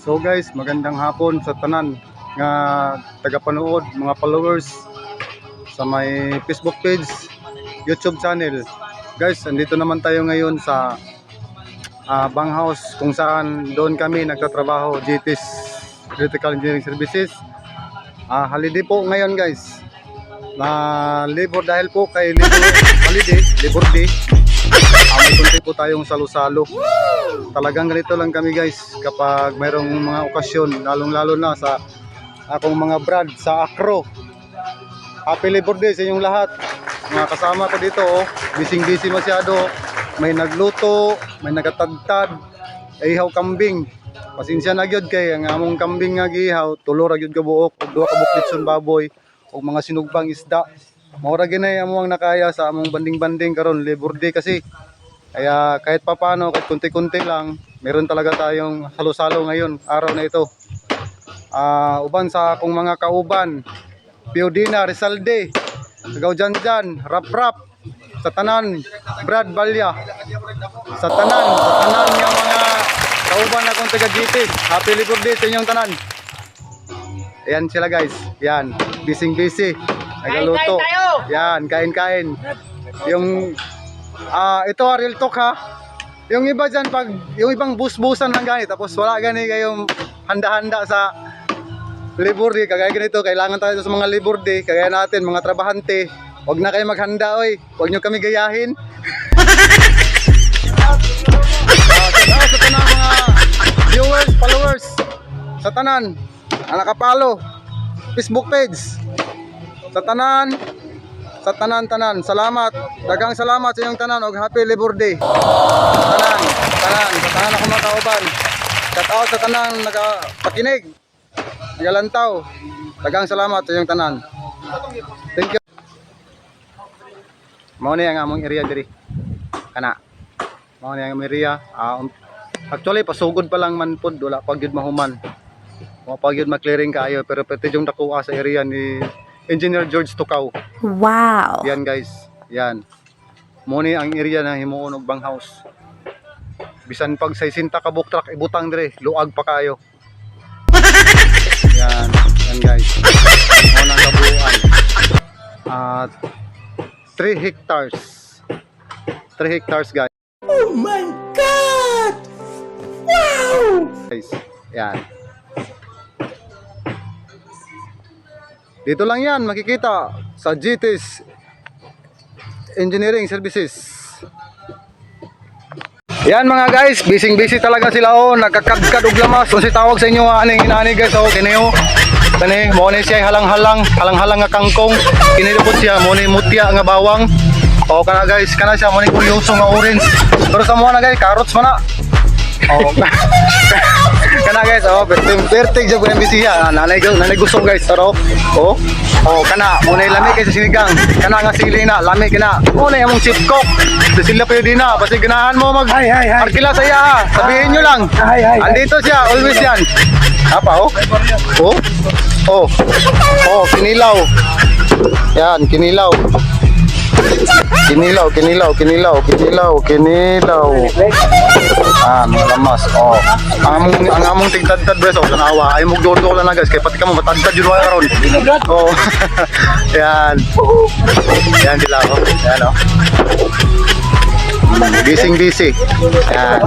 So guys, magandang hapon sa tanan nga tagapanood, mga followers sa may Facebook page, YouTube channel. Guys, andito naman tayo ngayon sa Banghaus kung saan doon kami nagtatrabaho, GTS Critical Engineering Services. Holiday po ngayon guys. Na labor dahil po kay Labor Day. May konti po tayong salo-salo. Talagang ganito lang kami guys kapag mayroong mga okasyon, lalong-lalo na sa akong mga brad sa Acro. Happy Labor Day sa inyong lahat. Mga kasama ko dito, busy masyado. May nagluto, may nagatagtad, ihaw kambing. Pasensya na gyud kay ang among kambing nga gihaw, tulo ra gyud ka buok, duha ka buklitson baboy ug mga sinugbang isda. Maura ginay among nakaya sa among banding-banding karon Labor Day kasi. Kaya kahit papano, kahit kunti-kunti lang, meron talaga tayong salo-salo ngayon, araw na ito. Uban sa akong mga kauban, Piodina, Rizalde, Tagaw Janjan, Rap, sa tanan, Brad Balya, sa tanan yung mga kauban akong taga-GT. Happy Labor Day sa inyong tanan. Ayan sila guys, yan, busy, nagaluto, yan, kain. Ito real talk ha. Yung iba dyan, yung ibang bus-busan lang ganit, tapos wala gani kayong handa-handa sa Labor Day. Kagaya ganito, kailangan tayo sa mga Labor Day. Kagaya natin, mga trabahante, huwag na kayo maghanda oy. Huwag nyo kami gayahin. Sa tanan mga viewers, followers, sa tanan, ang nakapalo, Facebook page, sa tanan, salamat, dagang salamat sa inyong tanan og Happy Labor Day. Sa tanan ako mga kauban. Shout out sa tanan nagapakinig, nagalantaw. Dagang salamat sa inyong tanan. Thank you. Mao ni ang among area diri. Kana. Mao ni ang area. Actually pasugod pa lang man pud, wala pa gyud mahuman. Wa pa gyud ma-clearing kaayo, pero pwede yung nakuha sa area ni Engineer George Tukaw. Wow. Yan guys, yan. Muni ang area na himuon og Banghaus. Bisan pag 60 ka book truck ibutang dire, luag pa kayo. Yan guys. Mo nang kabuuan. 3 hectares. 3 hectares guys. Oh my God! Wow! Guys, yan. Dito lang yan makikita sa GTS Engineering Services. Yan mga guys, busy talaga sila nagkakadkad og lamas. Kung si tawag sa inyo aning inani guys, kini kani mo ni siya halang-halang nga kangkong. Kinilipot siya mo ni mutya nga bawang. Kana guys, kana siya mo ni kuryoso nga orange. Pero sa mo na guys, carrots man na. Kana guys, perfect jud ko MBC ya. Nanay gusto guys, pero kana mo na lami kay sa sinigang. Kana nga sili na, lami kana. Mo na among chip cook. Sila pwede na, basta ganahan mo mag arkila sa iya. Sabihin niyo lang. Andito siya, always yan. Apa kinilaw. Yan, kinilaw. Kinilaw. Mga lamas. Ang among tigtad-tad bres tanawa. Ay mo dordo lang na guys kay pati ka mo matagtad jud wala karon. Yan. Yan sila Yan Busy. Yan.